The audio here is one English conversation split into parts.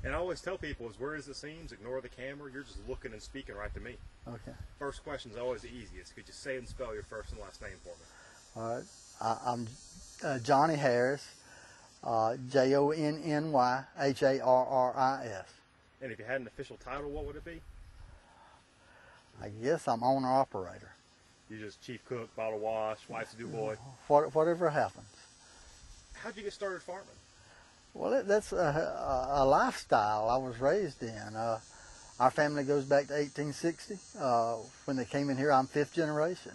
And I always tell people is where it seems, ignore the camera. You're just looking and speaking right to me. Okay. First question is always the easiest. Could you say and spell your first and last name for me? All right. I'm Jonny Harris, JONNY HARRIS. And if you had an official title, what would it be? I guess I'm owner-operator. You just chief cook, bottle wash, wife's do boy. Whatever happens. How'd you get started farming? Well, that's a lifestyle I was raised in. Our family goes back to 1860. When they came in here, I'm fifth generation.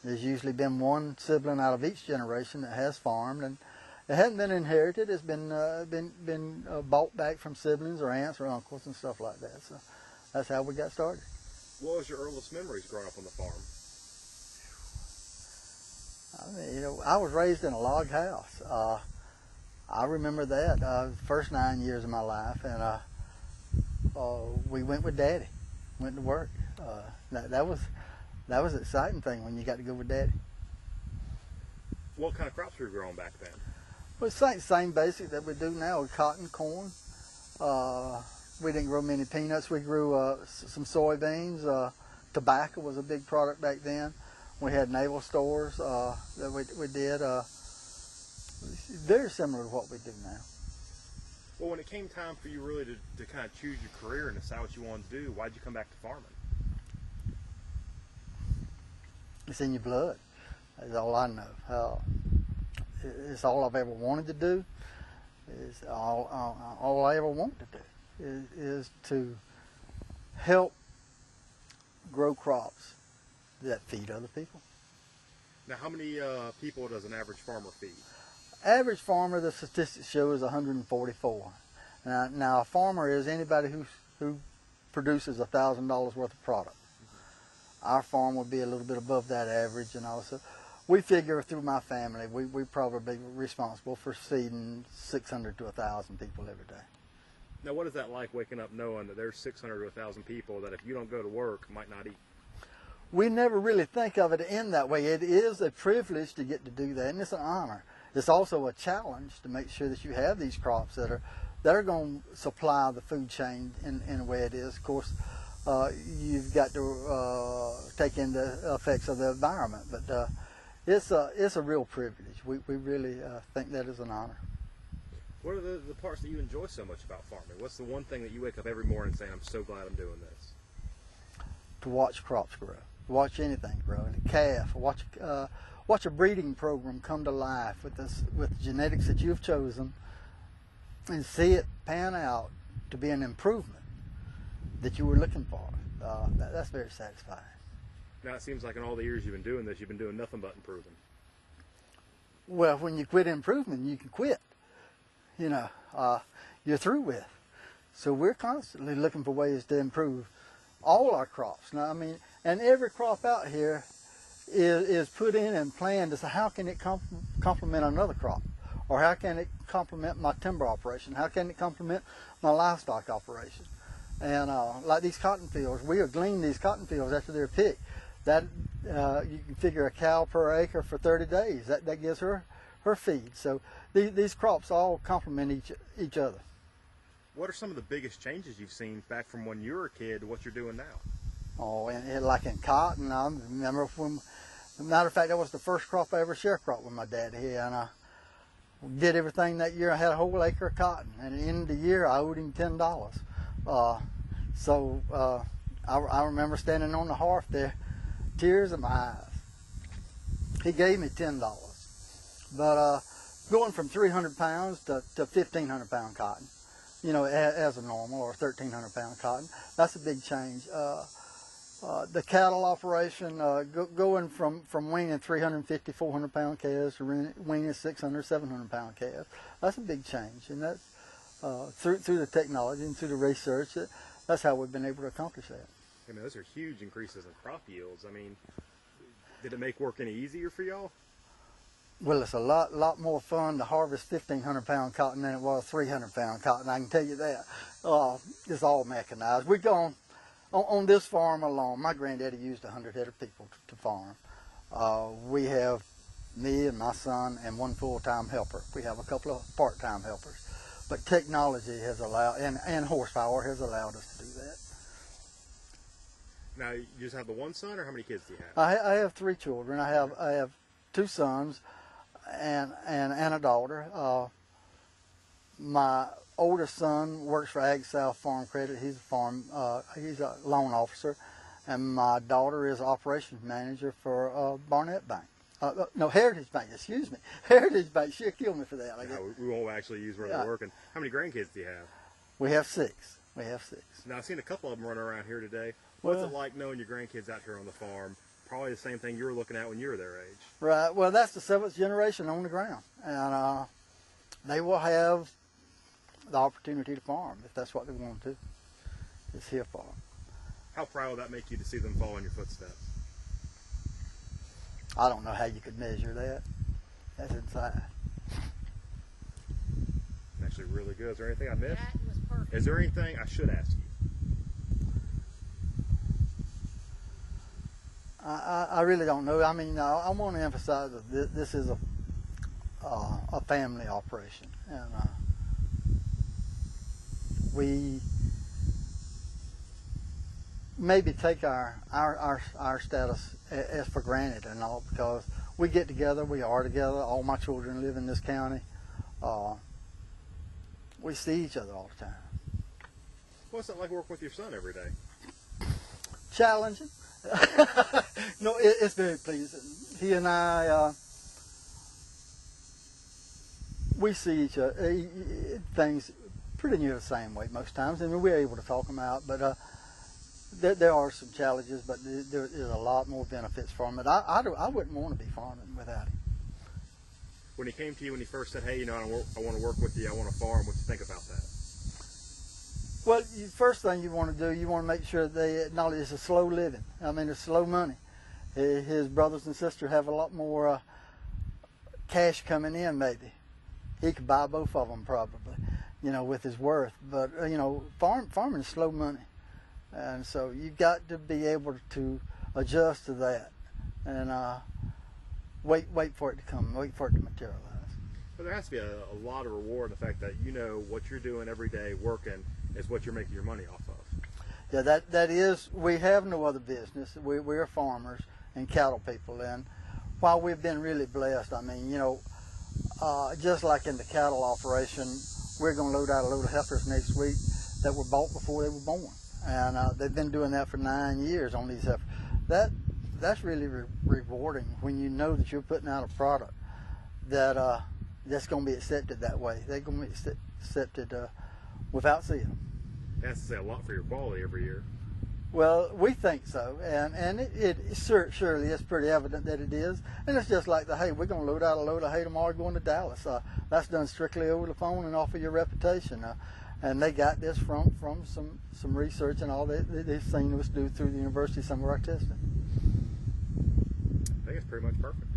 There's usually been one sibling out of each generation that has farmed, and it hasn't been inherited. It's been bought back from siblings or aunts or uncles and stuff like that. So that's how we got started. What was your earliest memories growing up on the farm? I mean, I was raised in a log house. I remember that first 9 years of my life, and we went with Daddy, went to work. That was the exciting thing when you got to go with Daddy. What kind of crops were you growing back then? Well, same basic that we do now, cotton, corn. We didn't grow many peanuts. We grew some soybeans. Tobacco was a big product back then. We had naval stores that we did. Very similar to what we do now. Well, when it came time for you really to kind of choose your career and decide what you wanted to do, why'd you come back to farming? It's in your blood. That's all I know. It's all I've ever wanted to do. It's all I ever want to do is to help grow crops that feed other people. Now, how many people does an average farmer feed? Average farmer, the statistics show, is 144. Now a farmer is anybody who produces $1,000 worth of product. Our farm would be a little bit above that average, and also we figure through my family we probably responsible for feeding 600 to 1,000 people every day. Now, what is that like, waking up knowing that there's 600 to 1,000 people that if you don't go to work might not eat? We never really think of it in that way. It is a privilege to get to do that, and it's an honor. It's also a challenge to make sure that you have these crops that are going to supply the food chain in the way it is. Of course, you've got to take in the effects of the environment, but it's a real privilege. We really think that is an honor. What are the parts that you enjoy so much about farming? What's the one thing that you wake up every morning saying, I'm so glad I'm doing this? To watch crops grow, watch anything grow, and a calf, watch a breeding program come to life with genetics that you've chosen, and see it pan out to be an improvement that you were looking for. That's very satisfying. Now, it seems like in all the years you've been doing this, you've been doing nothing but improving. Well, when you quit improving, you can quit. You're through with. So we're constantly looking for ways to improve all our crops. Now, I mean, and every crop out here is put in and planned to say, how can it complement another crop? Or how can it complement my timber operation? How can it complement my livestock operation? And like these cotton fields, we have gleaned these cotton fields after they're picked. That you can figure a cow per acre for 30 days. That gives her feed. So these crops all complement each other. What are some of the biggest changes you've seen back from when you were a kid to what you're doing now? Oh, and like in cotton, I remember when, as a matter of fact, that was the first crop I ever sharecropped with my dad here, and I did everything that year. I had a whole acre of cotton, and at the end of the year, I owed him $10. I remember standing on the hearth there, tears in my eyes. He gave me $10, but going from 300 pounds to 1,500 pound cotton, as a normal, or 1,300 pound cotton, that's a big change. The cattle operation, going from weaning 350, 400 pound calves to weaning 600, 700 pound calves, that's a big change, and that's through the technology and through the research. That's how we've been able to accomplish that. I mean, those are huge increases in crop yields. I mean, did it make work any easier for y'all? Well, it's a lot more fun to harvest 1,500 pound cotton than it was 300 pound cotton, I can tell you that. It's all mechanized. We've gone, on this farm alone, my granddaddy used 100 head of people to farm. We have me and my son and one full-time helper. We have a couple of part-time helpers. but technology has allowed, and horsepower has allowed us to do that. Now, you just have the one son, or how many kids do you have? I have 3 children. I have 2 sons and a daughter. My oldest son works for Ag South Farm Credit. He's a loan officer, and my daughter is operations manager for Barnett Bank. No, Heritage Bank. Excuse me, Heritage Bank. She'll kill me for that. We won't actually use where they're working. How many grandkids do you have? We have 6. Now, I've seen a couple of them running around here today. What's it like knowing your grandkids out here on the farm? Probably the same thing you were looking at when you were their age. Right. Well, that's the 7th generation on the ground, and they will have the opportunity to farm if that's what they want to do. It's here for them. How proud would that make you to see them follow in your footsteps? I don't know how you could measure that. That's inside. Actually, really good. Is there anything I missed? That was perfect. Is there anything I should ask you? I really don't know. I mean, I want to emphasize that this is a family operation, and we maybe take our status as for granted and all, because we get together, we are together. All my children live in this county. We see each other all the time. What's it like working with your son every day? Challenging. No, it's very pleasing. He and I, we see each other, things pretty near the same way most times, and we're able to talk them out. But there are some challenges, but there is a lot more benefits from it. I wouldn't want to be farming without him. When he came to you, when he first said, "Hey, I want to work with you, I want to farm," what did you think about that? Well, first thing you want to do, you want to make sure they acknowledge it's a slow living. I mean, it's slow money. His brothers and sisters have a lot more cash coming in, maybe. He could buy both of them probably, with his worth. But, farming is slow money. And so you've got to be able to adjust to that and wait for it to come, wait for it to materialize. But there has to be a lot of reward in the fact that what you're doing every day working is what you're making your money off of. Yeah, that is, we have no other business. We're farmers and cattle people, and while we've been really blessed, I mean, just like in the cattle operation, we're going to load out a load of heifers next week that were bought before they were born, and they've been doing that for 9 years on these heifers. That's really rewarding when you know that you're putting out a product that that's going to be accepted that way. They're going to be accepted without seeing. That has to say a lot for your quality every year. Well, we think so, and it surely it's pretty evident that it is. And it's just like the hay. We're going to load out a load of hay tomorrow going to Dallas. That's done strictly over the phone and off of your reputation. And they got this from some research and all they've seen us do through the university, some of our testing. I think it's pretty much perfect.